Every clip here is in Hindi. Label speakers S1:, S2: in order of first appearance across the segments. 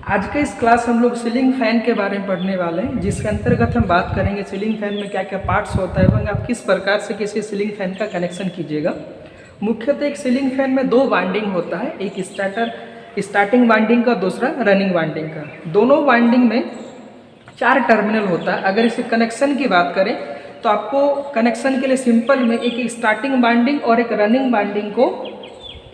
S1: आज के इस क्लास हम लोग सीलिंग फैन के बारे में पढ़ने वाले हैं, जिसके अंतर्गत हम बात करेंगे सीलिंग फैन में क्या क्या पार्ट्स होता है एवं आप किस प्रकार से किसी सीलिंग फैन का कनेक्शन कीजिएगा। मुख्यतः एक सीलिंग फैन में दो वाइंडिंग होता है, एक स्टार्टिंग वाइंडिंग का, दूसरा रनिंग वाइंडिंग का। दोनों वाइंडिंग में 4 टर्मिनल होता है। अगर इसे कनेक्शन की बात करें तो आपको कनेक्शन के लिए सिंपल में एक स्टार्टिंग वाइंडिंग और एक रनिंग वाइंडिंग को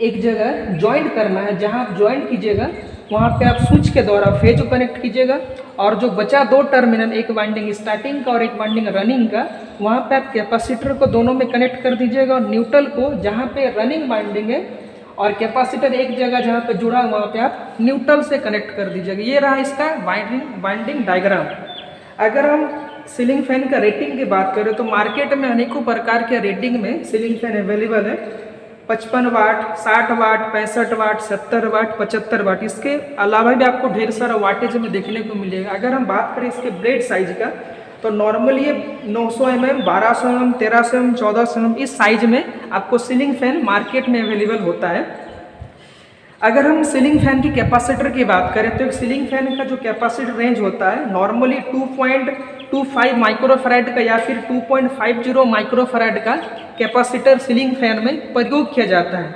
S1: एक जगह ज्वाइंट करना है। जहां आप ज्वाइंट कीजिएगा वहां पे आप स्विच के द्वारा फेज को कनेक्ट कीजिएगा, और जो बचा 2 टर्मिनल, एक वाइंडिंग स्टार्टिंग का और एक वाइंडिंग रनिंग का, वहां पे आप कैपेसिटर को दोनों में कनेक्ट कर दीजिएगा, और न्यूट्रल को जहां पे रनिंग वाइंडिंग है और कैपेसिटर एक जगह जहां पे जुड़ा है वहां पे आप न्यूट्रल से कनेक्ट कर दीजिएगा। ये रहा इसका वाइंडिंग डायग्राम। अगर हम सीलिंग फैन का रेटिंग की बात करें तो मार्केट में अनेकों प्रकार के रेटिंग में सीलिंग फैन अवेलेबल है। 55 वाट, 60 वाट, 65 वाट, 70 वाट, 75 वाट। इसके अलावा भी आपको ढेर सारा वाटेज में देखने को मिलेगा। अगर हम बात करें इसके ब्लेड साइज का तो नॉर्मली ये 900 mm, 1200 mm, 1300 mm, 1400 mm इस साइज में आपको सीलिंग फैन मार्केट में अवेलेबल होता है। अगर हम सीलिंग फैन की कैपेसिटर की बात करें तो एक सीलिंग फैन का जो कैपेसिटर रेंज होता है नॉर्मली 2.25 माइक्रोफैराड का या फिर 2.50 माइक्रोफैराड का कैपेसिटर सीलिंग फैन में प्रयोग किया जाता है।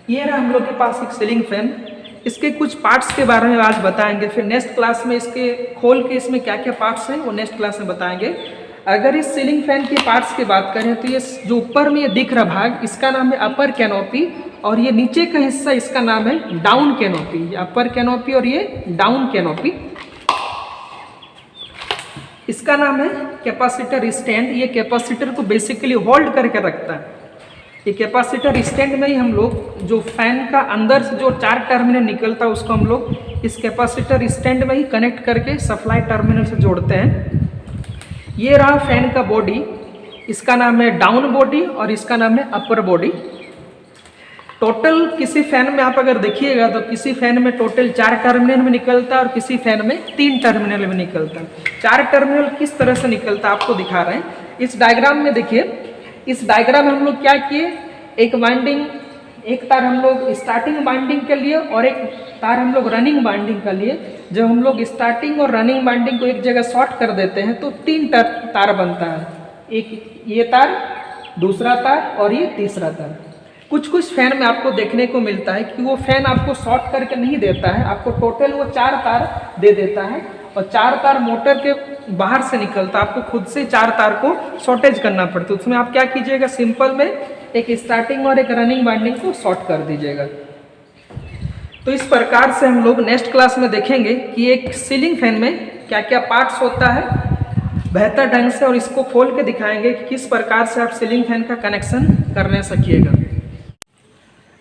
S1: ये रहा हम लोग के पास एक सीलिंग फैन। इसके कुछ पार्ट्स के बारे में आज बताएंगे, फिर नेक्स्ट क्लास में इसके खोल के इसमें क्या क्या पार्ट्स हैं वो नेक्स्ट क्लास में बताएंगे। अगर इस सीलिंग फैन के पार्ट्स की बात करें तो ये जो ऊपर में ये दिख रहा भाग, इसका नाम है अपर कैनोपी, और ये नीचे का हिस्सा इसका नाम है डाउन कैनोपी। अपर कैनोपी और ये डाउन कैनोपी। इसका नाम है कैपेसिटर स्टैंड। ये कैपेसिटर को बेसिकली होल्ड करके रखता है। ये कैपेसिटर स्टैंड में ही हम लोग जो फैन का अंदर से जो 4 टर्मिनल निकलता है उसको हम लोग इस कैपेसिटर स्टैंड में ही कनेक्ट करके सप्लाई टर्मिनल से जोड़ते हैं। ये रहा फैन का बॉडी, इसका नाम है डाउन बॉडी और इसका नाम है अपर बॉडी। टोटल किसी फैन में आप अगर देखिएगा तो किसी फैन में टोटल 4 टर्मिनल में निकलता है और किसी फैन में 3 टर्मिनल में निकलता है। 4 टर्मिनल किस तरह से निकलता है आपको दिखा रहे हैं। इस डायग्राम में देखिए, इस डायग्राम में हम लोग क्या किए, एक वाइंडिंग, एक तार हम लोग स्टार्टिंग वाइंडिंग के लिए और एक तार हम लोग रनिंग वाइंडिंग के लिए। जब हम लोग स्टार्टिंग और रनिंग वाइंडिंग को एक जगह शॉर्ट कर देते हैं तो 3 तार बनता है। एक ये तार, दूसरा तार और ये तीसरा तार। कुछ फैन में आपको देखने को मिलता है कि वो फैन आपको शॉर्ट करके नहीं देता है, आपको टोटल वो 4 तार दे देता है, और 4 तार मोटर के बाहर से निकलता है। आपको खुद से 4 तार को शॉर्टेज करना पड़ता है। उसमें आप क्या कीजिएगा, सिंपल में एक स्टार्टिंग और एक रनिंग वाइंडिंग को शॉर्ट कर दीजिएगा। तो इस प्रकार से हम लोग नेक्स्ट क्लास में देखेंगे कि एक सीलिंग फैन में क्या क्या पार्ट्स होता है बेहतर ढंग से, और इसको खोल के दिखाएंगे कि किस प्रकार से आप सीलिंग फैन का कनेक्शन करने सकिएगा।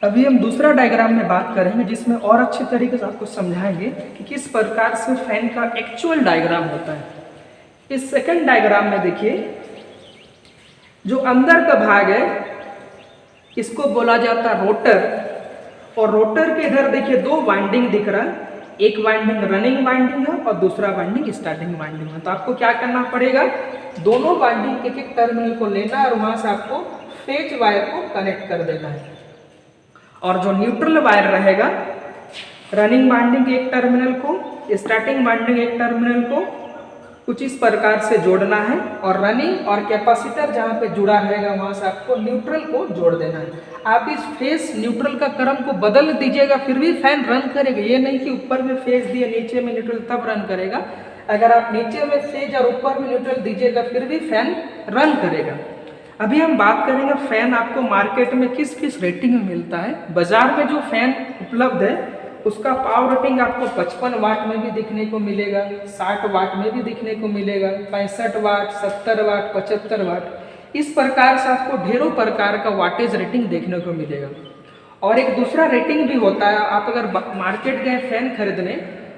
S1: अभी हम दूसरा डायग्राम में बात करेंगे जिसमें और अच्छे तरीके से आपको समझाएंगे कि किस प्रकार से फैन का एक्चुअल डायग्राम होता है। इस सेकंड डायग्राम में देखिए, जो अंदर का भाग है इसको बोला जाता है रोटर, और रोटर के इधर देखिए 2 वाइंडिंग दिख रहा है। एक वाइंडिंग रनिंग वाइंडिंग है और दूसरा वाइंडिंग स्टार्टिंग वाइंडिंग है। तो आपको क्या करना पड़ेगा, दोनों वाइंडिंग के एक टर्मिनल को लेना है और वहां से आपको फेज वायर को कनेक्ट कर देना है, और जो न्यूट्रल वायर रहेगा रनिंग वाइंडिंग एक टर्मिनल को, स्टार्टिंग वाइंडिंग एक टर्मिनल को कुछ इस प्रकार से जोड़ना है, और रनिंग और कैपेसिटर जहां पे जुड़ा रहेगा वहां से आपको न्यूट्रल को जोड़ देना है। आप इस फेज न्यूट्रल का क्रम को बदल दीजिएगा फिर भी फैन रन करेगा। ये नहीं कि ऊपर में फेज दिए नीचे में न्यूट्रल तब रन करेगा। अगर आप नीचे में फेज और ऊपर में न्यूट्रल दीजिएगा फिर भी फैन रन करेगा। अभी हम बात करेंगे फैन आपको मार्केट में किस किस रेटिंग में मिलता है। बाजार में जो फैन उपलब्ध है उसका पावर रेटिंग आपको 55 वाट में भी दिखने को मिलेगा, 60 वाट में भी दिखने को मिलेगा, 65 वाट, 70 वाट, 75 वाट। इस प्रकार से आपको ढेरों प्रकार का वाटेज रेटिंग देखने को मिलेगा। और एक दूसरा रेटिंग भी होता है, आप अगर मार्केट गए फैन खरीदने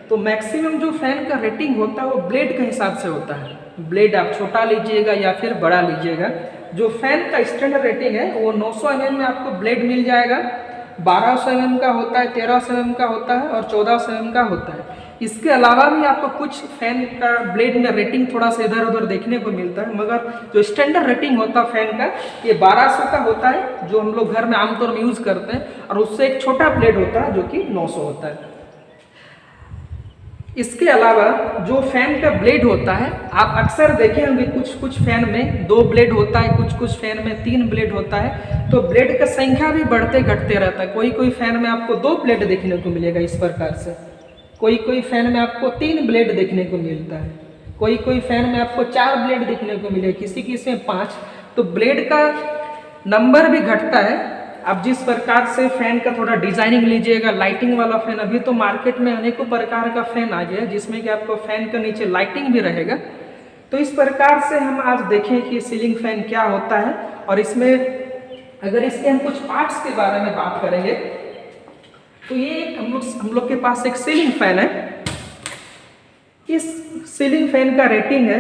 S1: तो मैक्सिमम जो फैन का रेटिंग होता है वो ब्लेड के हिसाब से होता है। ब्लेड आप छोटा लीजिएगा या फिर बड़ा लीजिएगा। जो फैन का स्टैंडर्ड रेटिंग है वो 900 mm में आपको ब्लेड मिल जाएगा, 1200 mm का होता है, 1300 mm का होता है और 1400 mm का होता है। इसके अलावा भी आपको कुछ फैन का ब्लेड में रेटिंग थोड़ा सा इधर उधर देखने को मिलता है, मगर जो स्टैंडर्ड रेटिंग होता है फैन का ये 1200 का होता है, जो हम लोग घर में आमतौर में यूज़ करते हैं, और उससे एक छोटा ब्लेड होता है जो कि 900 होता है। इसके अलावा जो फैन का ब्लेड होता है, आप अक्सर देखे होंगे कुछ फैन में 2 ब्लेड होता है, कुछ फैन में 3 ब्लेड होता है। तो ब्लेड का संख्या भी बढ़ते घटते रहता है। कोई फैन में आपको 2 ब्लेड देखने को मिलेगा इस प्रकार से, कोई फैन में आपको 3 ब्लेड देखने को मिलता है, कोई फैन में आपको 4 ब्लेड देखने को मिलेगा, किसी में 5। तो ब्लेड का नंबर भी घटता है। अब जिस प्रकार से फैन का थोड़ा डिजाइनिंग लीजिएगा, लाइटिंग वाला फैन, अभी तो मार्केट में अनेकों प्रकार का फैन आ गया जिसमें कि आपको फैन के नीचे लाइटिंग भी रहेगा। तो इस प्रकार से हम आज देखें कि सीलिंग फैन क्या होता है, और इसमें अगर इसके हम कुछ पार्ट्स के बारे में बात करेंगे तो ये हम लोग के पास एक सीलिंग फैन है। इस सीलिंग फैन का रेटिंग है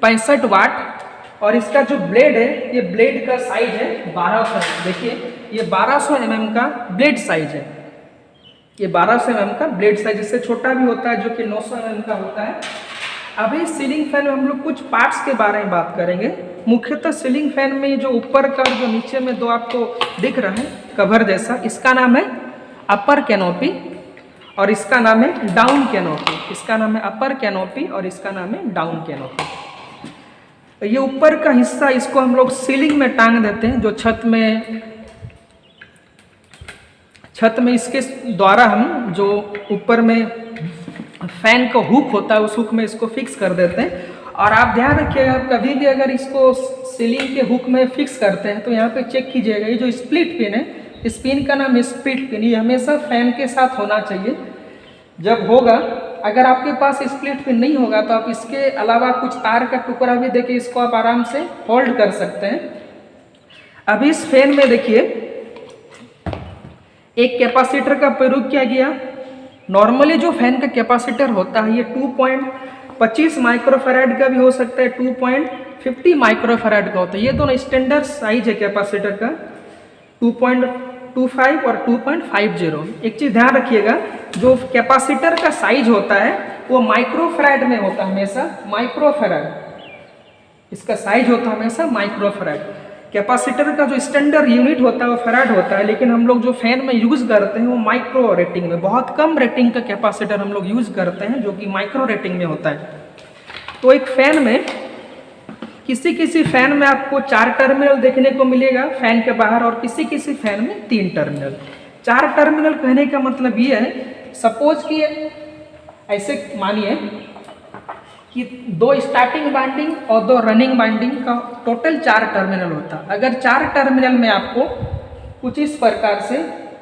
S1: 65 वाट, और इसका जो ब्लेड है, ये ब्लेड का साइज है 1200। देखिए ये 1200 mm का ब्लेड साइज है, ये 1200 mm का ब्लेड साइज, इससे छोटा भी होता है जो कि 900 mm का होता है। अभी सीलिंग फैन में हम लोग कुछ पार्ट्स के बारे में बात करेंगे। मुख्यतः सीलिंग फैन में जो ऊपर का जो नीचे में 2 आपको दिख रहा है कवर जैसा, इसका नाम है अपर कैनोपी और इसका नाम है डाउन कैनोपी। इसका नाम है अपर कैनोपी और इसका नाम है डाउन कैनोपी। ये ऊपर का हिस्सा इसको हम लोग सीलिंग में टांग देते हैं, जो छत में इसके द्वारा हम जो ऊपर में फैन का हुक होता है उस हुक में इसको फिक्स कर देते हैं। और आप ध्यान रखिएगा, कभी भी अगर इसको सीलिंग के हुक में फिक्स करते हैं तो यहाँ पे चेक कीजिएगा, ये जो स्प्लिट पिन है, इस पिन का नाम है स्प्लिट पिन, ये हमेशा फैन के साथ होना चाहिए जब होगा। अगर आपके पास स्प्लिट पिन नहीं होगा तो आप इसके अलावा कुछ तार का टुकड़ा भी देके इसको आप आराम से होल्ड कर सकते हैं। अभी इस फैन में देखिए एक कैपेसिटर का प्रयोग किया गया। नॉर्मली जो फैन का कैपेसिटर होता है ये 2.25 माइक्रोफैराड का भी हो सकता है, 2.50 माइक्रोफैराड का होता है। ये दोनों स्टैंडर्ड साइज है कैपेसिटर का, 2.25 और 2.50। एक चीज़ ध्यान रखिएगा, जो कैपेसिटर का साइज होता है वो माइक्रोफैराड में होता है, हमेशा माइक्रोफैराड, इसका साइज होता है हमेशा माइक्रोफैराड। कैपेसिटर का जो स्टैंडर्ड यूनिट होता है वो फैराड होता है, लेकिन हम लोग जो फैन में यूज़ करते हैं वो माइक्रो रेटिंग में, बहुत कम रेटिंग का कैपेसिटर हम लोग यूज़ करते हैं जो कि माइक्रो रेटिंग में होता है। तो एक फैन में किसी फैन में आपको 4 टर्मिनल देखने को मिलेगा फैन के बाहर, और किसी फैन में 3 टर्मिनल। 4 टर्मिनल कहने का मतलब ये है, सपोज कि ऐसे मानिए कि 2 स्टार्टिंग वाइंडिंग और 2 रनिंग वाइंडिंग का टोटल 4 टर्मिनल होता है। अगर 4 टर्मिनल में आपको कुछ इस प्रकार से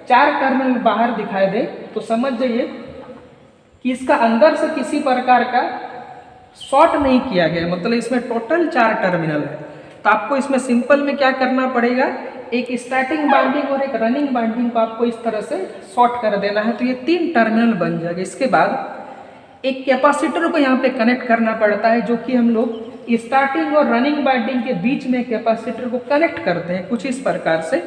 S1: 4 टर्मिनल बाहर दिखाई दे तो समझ जाइए कि इसका अंदर से किसी प्रकार का शॉर्ट नहीं किया गया, मतलब इसमें टोटल 4 टर्मिनल है। तो आपको इसमें सिंपल में क्या करना पड़ेगा, एक स्टार्टिंग वाइंडिंग और एक रनिंग वाइंडिंग को आपको इस तरह से शॉर्ट कर देना है, तो ये 3 टर्मिनल बन जाएगा। इसके बाद एक कैपेसिटर को यहाँ पे कनेक्ट करना पड़ता है, जो कि हम लोग स्टार्टिंग और रनिंग वाइंडिंग के बीच में कैपेसिटर को कनेक्ट करते हैं कुछ इस प्रकार से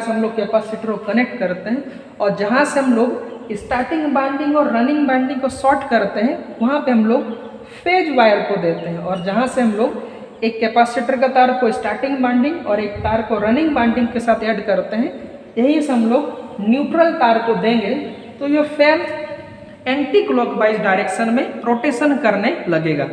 S1: हम लोग कैपेसिटर को कनेक्ट करते हैं। और जहाँ से हम लोग स्टार्टिंग वाइंडिंग और रनिंग वाइंडिंग को शॉर्ट करते हैं वहाँ पे हम लोग फेज वायर को देते हैं, और जहाँ से हम लोग एक कैपेसिटर का तार को स्टार्टिंग वाइंडिंग और एक तार को रनिंग वाइंडिंग के साथ ऐड करते हैं, यहीं से हम लोग न्यूट्रल तार को देंगे तो ये फैन एंटी क्लॉकवाइज डायरेक्शन में रोटेशन करने लगेगा।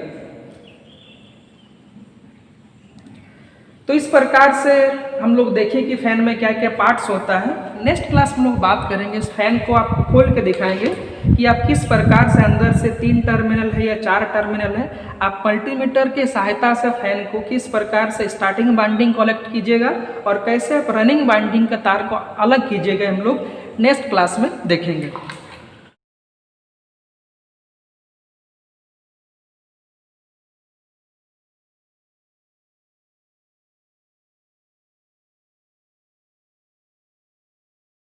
S1: तो इस प्रकार से हम लोग देखें कि फैन में क्या क्या पार्ट्स होता है। नेक्स्ट क्लास में लोग बात करेंगे, इस फैन को आप खोल के दिखाएंगे कि आप किस प्रकार से अंदर से 3 टर्मिनल है या 4 टर्मिनल है, आप मल्टीमीटर के सहायता से फैन को किस प्रकार से स्टार्टिंग वाइंडिंग कलेक्ट कीजिएगा और कैसे आप रनिंग वाइंडिंग का तार को अलग कीजिएगा, हम लोग नेक्स्ट क्लास में देखेंगे।